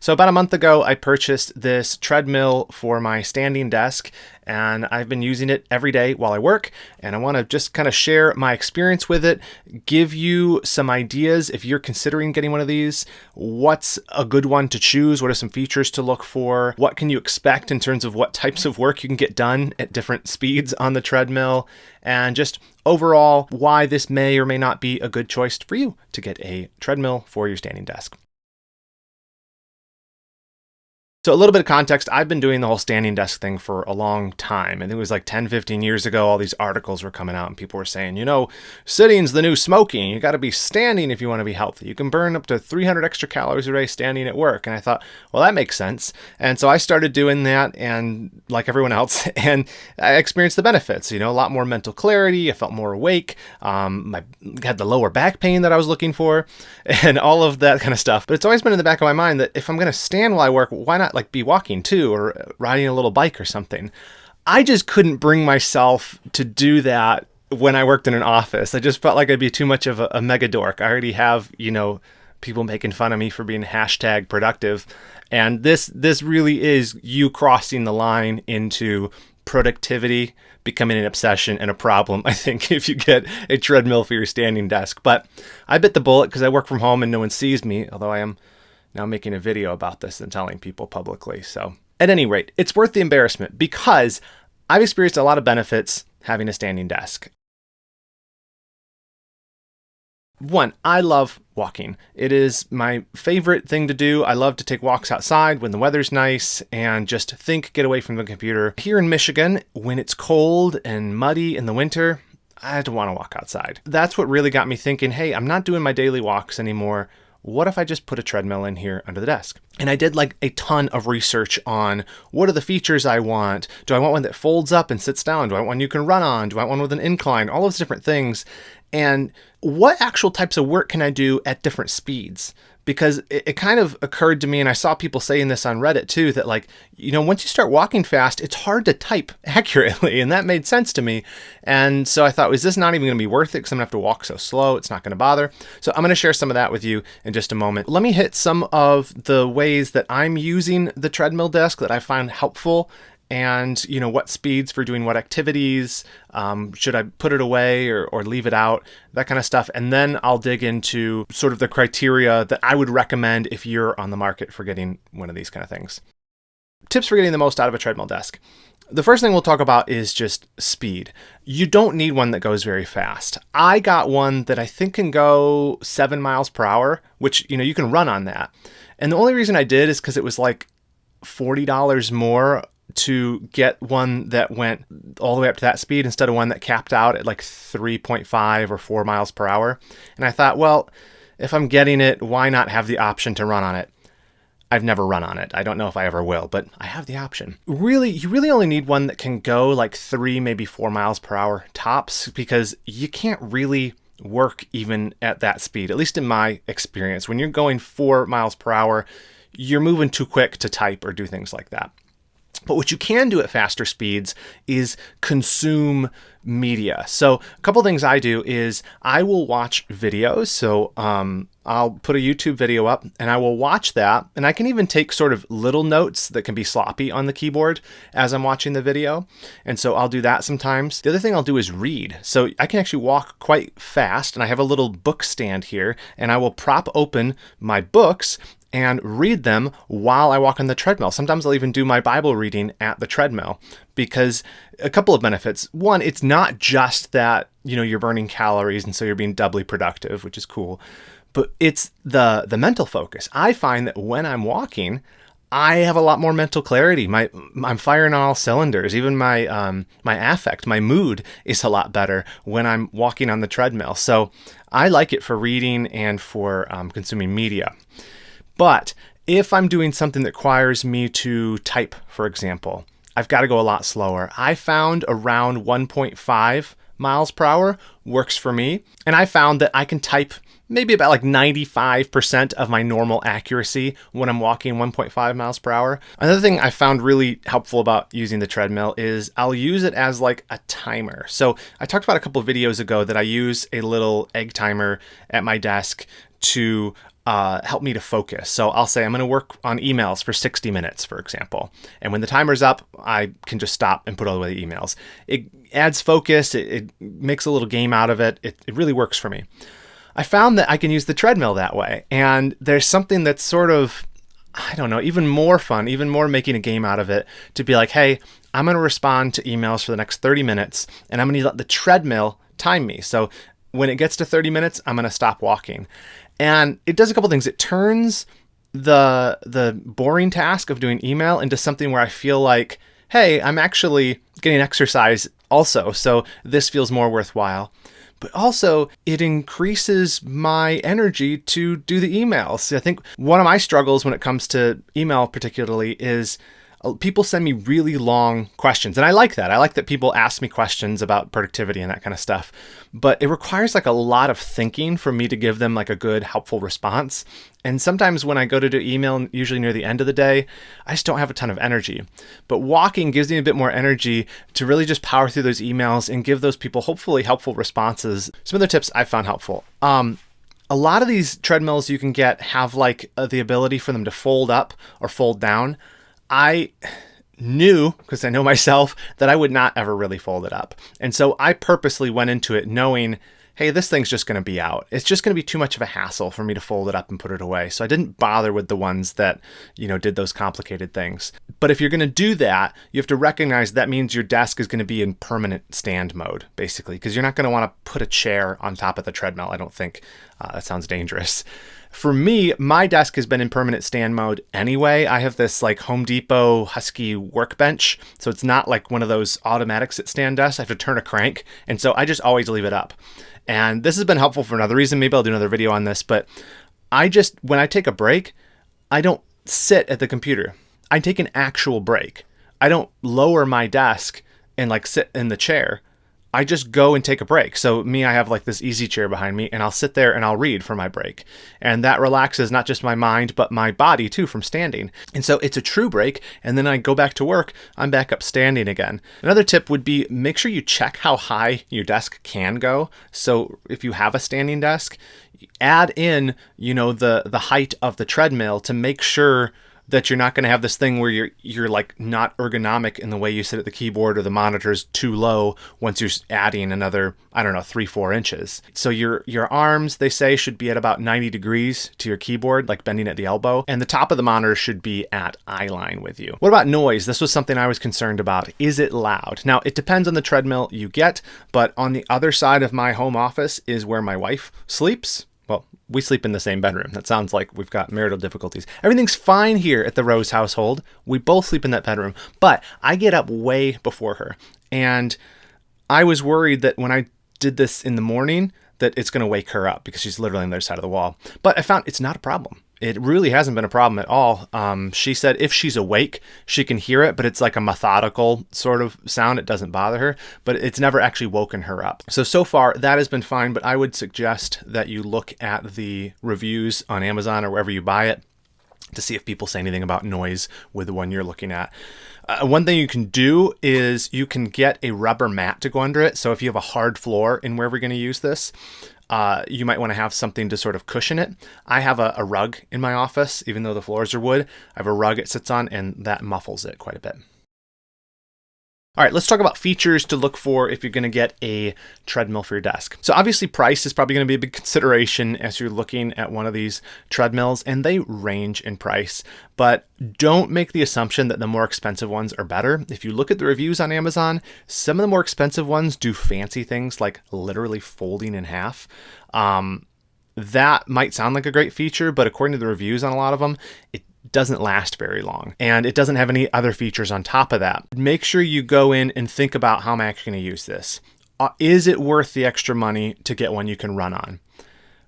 So about a month ago, I purchased this treadmill for my standing desk, and I've been using it every day while I work. And I want to just kind of share my experience with it, give you some ideas if you're considering getting one of these. What's a good one to choose? What are some features to look for? What can you expect in terms of what types of work you can get done at different speeds on the treadmill? And just overall, why this may or may not be a good choice for you to get a treadmill for your standing desk. So a little bit of context, I've been doing the whole standing desk thing for a long time. And it was like 10, 15 years ago, all these articles were coming out and people were saying, sitting's the new smoking. You got to be standing if you want to be healthy. You can burn up to 300 extra calories a day standing at work. And I thought, well, that makes sense. And so I started doing that, and like everyone else, and I experienced the benefits, a lot more mental clarity. I felt more awake. I had the lower back pain that I was looking for and all of that kind of stuff. But it's always been in the back of my mind that if I'm going to stand while I work, why not be walking too, or riding a little bike or something? I just couldn't bring myself to do that when I worked in an office. I just felt like I'd be too much of a mega dork. I already have, people making fun of me for being #productive. And this really is you crossing the line into productivity becoming an obsession and a problem, I think, if you get a treadmill for your standing desk. But I bit the bullet because I work from home and no one sees me, although I am now making a video about this and telling people publicly. So at any rate, it's worth the embarrassment because I've experienced a lot of benefits having a standing desk. One, I love walking. It is my favorite thing to do. I love to take walks outside when the weather's nice and just get away from the computer. Here in Michigan, when it's cold and muddy in the winter, I don't want to walk outside. That's what really got me thinking, hey, I'm not doing my daily walks anymore. What if I just put a treadmill in here under the desk? And I did like a ton of research on what are the features I want. Do I want one that folds up and sits down? Do I want one you can run on? Do I want one with an incline? All those different things. And what actual types of work can I do at different speeds? Because it kind of occurred to me, and I saw people saying this on Reddit too, that once you start walking fast, it's hard to type accurately. And that made sense to me. And so I thought, is this not even going to be worth it? Because I'm going to have to walk so slow. It's not going to bother. So I'm going to share some of that with you in just a moment. Let me hit some of the ways that I'm using the treadmill desk that I find helpful. And, what speeds for doing what activities, should I put it away or leave it out, that kind of stuff. And then I'll dig into sort of the criteria that I would recommend if you're on the market for getting one of these kind of things. Tips for getting the most out of a treadmill desk. The first thing we'll talk about is just speed. You don't need one that goes very fast. I got one that I think can go 7 miles per hour, which, you can run on that. And the only reason I did is because it was like $40 more to get one that went all the way up to that speed instead of one that capped out at like 3.5 or 4 miles per hour. And I thought, well, if I'm getting it, why not have the option to run on it? I've never run on it. I don't know if I ever will, but I have the option. Really, you really only need one that can go like 3, maybe 4 miles per hour tops, because you can't really work even at that speed, at least in my experience. When you're going 4 miles per hour, you're moving too quick to type or do things like that. But what you can do at faster speeds is consume media. So a couple things I do is I will watch videos. So I'll put a YouTube video up and I will watch that. And I can even take sort of little notes that can be sloppy on the keyboard as I'm watching the video. And so I'll do that sometimes. The other thing I'll do is read. So I can actually walk quite fast, and I have a little book stand here, and I will prop open my books and read them while I walk on the treadmill. Sometimes I'll even do my Bible reading at the treadmill, because a couple of benefits. One, it's not just that, you're burning calories and so you're being doubly productive, which is cool, but it's the mental focus. I find that when I'm walking, I have a lot more mental clarity. I'm firing on all cylinders. Even my affect, my mood is a lot better when I'm walking on the treadmill. So I like it for reading and for consuming media. But if I'm doing something that requires me to type, for example, I've got to go a lot slower. I found around 1.5 miles per hour works for me. And I found that I can type maybe about like 95% of my normal accuracy when I'm walking 1.5 miles per hour. Another thing I found really helpful about using the treadmill is I'll use it as like a timer. So I talked about a couple of videos ago that I use a little egg timer at my desk to help me to focus. So I'll say I'm going to work on emails for 60 minutes, for example. And when the timer's up, I can just stop and put away the emails. It adds focus. It makes a little game out of it. It really works for me. I found that I can use the treadmill that way. And there's something that's sort of, I don't know, even more fun, even more making a game out of it, to be like, hey, I'm going to respond to emails for the next 30 minutes, and I'm going to let the treadmill time me. So when it gets to 30 minutes, I'm going to stop walking. And it does a couple things. It turns the boring task of doing email into something where I feel like, hey, I'm actually getting exercise also. So this feels more worthwhile. But also it increases my energy to do the emails. I think one of my struggles when it comes to email particularly is people send me really long questions. And I like that. I like that people ask me questions about productivity and that kind of stuff. But it requires like a lot of thinking for me to give them like a good, helpful response. And sometimes when I go to do email, usually near the end of the day, I just don't have a ton of energy. But walking gives me a bit more energy to really just power through those emails and give those people hopefully helpful responses. Some other tips I found helpful. A lot of these treadmills you can get have like the ability for them to fold up or fold down. I knew, because I know myself, that I would not ever really fold it up. And so I purposely went into it knowing, hey, this thing's just going to be out. It's just going to be too much of a hassle for me to fold it up and put it away. So I didn't bother with the ones that, did those complicated things. But if you're going to do that, you have to recognize that means your desk is going to be in permanent stand mode, basically, because you're not going to want to put a chair on top of the treadmill. I don't think that sounds dangerous. For me, my desk has been in permanent stand mode anyway. I have this like Home Depot Husky workbench. So it's not like one of those automatic sit stand desks. I have to turn a crank. And so I just always leave it up. And this has been helpful for another reason. Maybe I'll do another video on this. But when I take a break, I don't sit at the computer. I take an actual break. I don't lower my desk and like sit in the chair. I just go and take a break. So I have like this easy chair behind me, and I'll sit there and I'll read for my break. And that relaxes not just my mind, but my body too from standing. And so it's a true break. And then I go back to work, I'm back up standing again. Another tip would be make sure you check how high your desk can go. So if you have a standing desk, add in, the height of the treadmill to make sure that you're not going to have this thing where you're like not ergonomic in the way you sit at the keyboard, or the monitor's too low once you're adding another, 3-4 inches. So your arms, they say, should be at about 90 degrees to your keyboard, like bending at the elbow, and the top of the monitor should be at eye line with you. What about noise? This was something I was concerned about. Is it loud? Now, it depends on the treadmill you get, but on the other side of my home office is where my wife sleeps. Well, we sleep in the same bedroom. That sounds like we've got marital difficulties. Everything's fine here at the Rose household. We both sleep in that bedroom, but I get up way before her. And I was worried that when I did this in the morning, that it's going to wake her up because she's literally on the other side of the wall. But I found it's not a problem. It really hasn't been a problem at all. She said if she's awake, she can hear it, but it's like a methodical sort of sound. It doesn't bother her, but it's never actually woken her up. So far, that has been fine, but I would suggest that you look at the reviews on Amazon or wherever you buy it to see if people say anything about noise with the one you're looking at. One thing you can do is you can get a rubber mat to go under it. So if you have a hard floor in wherever you're going to use this, you might want to have something to sort of cushion it. I have a rug in my office, even though the floors are wood. I have a rug it sits on, and that muffles it quite a bit. All right, let's talk about features to look for if you're going to get a treadmill for your desk. So obviously price is probably going to be a big consideration as you're looking at one of these treadmills, and they range in price, but don't make the assumption that the more expensive ones are better. If you look at the reviews on Amazon, some of the more expensive ones do fancy things like literally folding in half. That might sound like a great feature, but according to the reviews on a lot of them, it doesn't last very long, and it doesn't have any other features on top of that. Make sure you go in and think about how I'm actually going to use this. Is it worth the extra money to get one you can run on?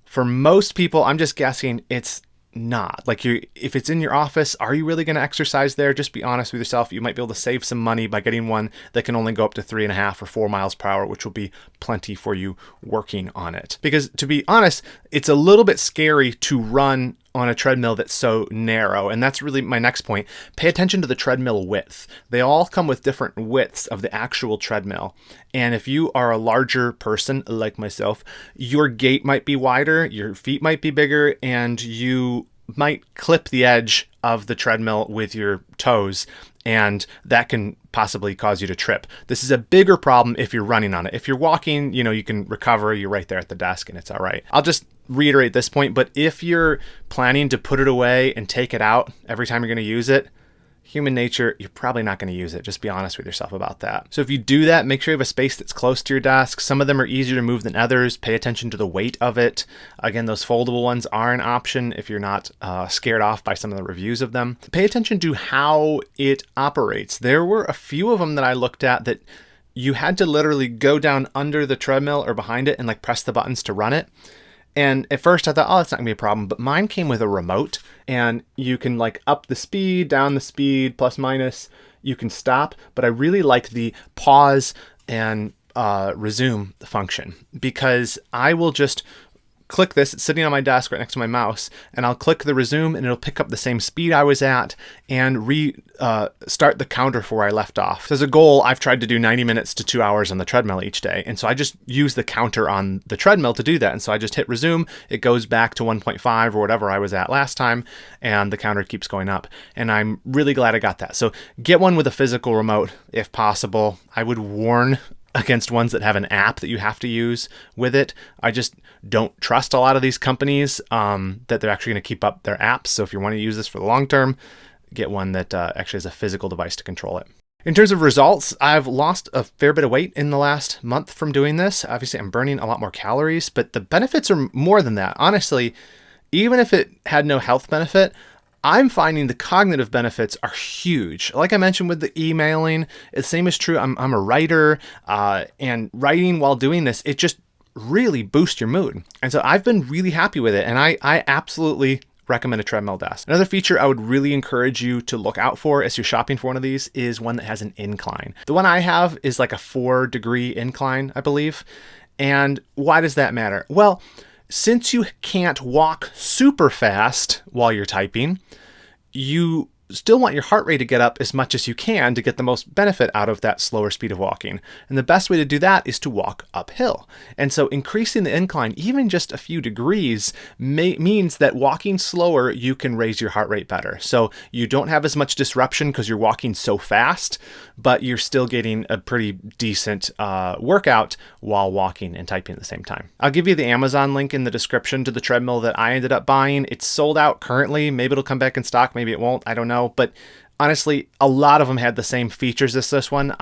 For most people, I'm just guessing it's not. Like, if it's in your office, are you really going to exercise there? Just be honest with yourself. You might be able to save some money by getting one that can only go up to 3.5 or 4 miles per hour, which will be plenty for you working on it. Because to be honest, it's a little bit scary to run on a treadmill that's so narrow. And that's really my next point. Pay attention to the treadmill width. They all come with different widths of the actual treadmill. And if you are a larger person like myself, your gait might be wider, your feet might be bigger, and you might clip the edge of the treadmill with your toes, and that can possibly cause you to trip. This is a bigger problem if you're running on it. If you're walking, you can recover. You're right there at the desk and it's all right. I'll just reiterate this point, but if you're planning to put it away and take it out every time you're going to use it, human nature, you're probably not going to use it. Just be honest with yourself about that. So if you do that, make sure you have a space that's close to your desk. Some of them are easier to move than others. Pay attention to the weight of it. Again, those foldable ones are an option if you're not scared off by some of the reviews of them. Pay attention to how it operates. There were a few of them that I looked at that you had to literally go down under the treadmill or behind it and like press the buttons to run it. And at first I thought, oh, that's not gonna be a problem. But mine came with a remote, and you can like up the speed, down the speed, plus minus. You can stop. But I really liked the pause and resume function, because I will just click this. It's sitting on my desk right next to my mouse, and I'll click the resume and it'll pick up the same speed I was at and start the counter for where I left off. So as a goal, I've tried to do 90 minutes to 2 hours on the treadmill each day. And so I just use the counter on the treadmill to do that. And so I just hit resume. It goes back to 1.5 or whatever I was at last time, and the counter keeps going up. And I'm really glad I got that. So get one with a physical remote if possible. I would warn against ones that have an app that you have to use with it. I just don't trust a lot of these companies that they're actually going to keep up their apps. So if you want to use this for the long term, get one that actually has a physical device to control it. In terms of results, I've lost a fair bit of weight in the last month from doing this. Obviously, I'm burning a lot more calories, but the benefits are more than that. Honestly, even if it had no health benefit, I'm finding the cognitive benefits are huge. Like I mentioned with the emailing, the same is true. I'm a writer, and writing while doing this, it just really boosts your mood. And so I've been really happy with it, and I absolutely recommend a treadmill desk. Another feature I would really encourage you to look out for as you're shopping for one of these is one that has an incline. The one I have is like a 4-degree incline, I believe. And why does that matter? Well, since you can't walk super fast while you're typing, you still want your heart rate to get up as much as you can to get the most benefit out of that slower speed of walking. And the best way to do that is to walk uphill. And so increasing the incline, even just a few degrees, means that walking slower, you can raise your heart rate better. So you don't have as much disruption because you're walking so fast, but you're still getting a pretty decent workout while walking and typing at the same time. I'll give you the Amazon link in the description to the treadmill that I ended up buying. It's sold out currently. Maybe it'll come back in stock. Maybe it won't. I don't know. But honestly, a lot of them had the same features as this one.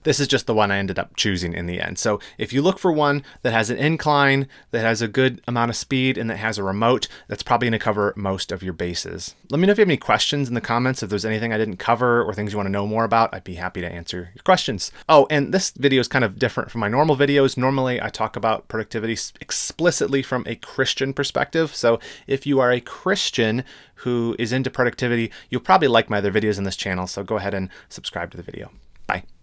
This is just the one I ended up choosing in the end. So if you look for one that has an incline, that has a good amount of speed, and that has a remote, that's probably going to cover most of your bases. Let me know if you have any questions in the comments. If there's anything I didn't cover or things you want to know more about, I'd be happy to answer your questions. Oh, and this video is kind of different from my normal videos. Normally, I talk about productivity explicitly from a Christian perspective. So if you are a Christian who is into productivity, you'll probably like my other videos in this channel, so go ahead and subscribe to the video. Bye.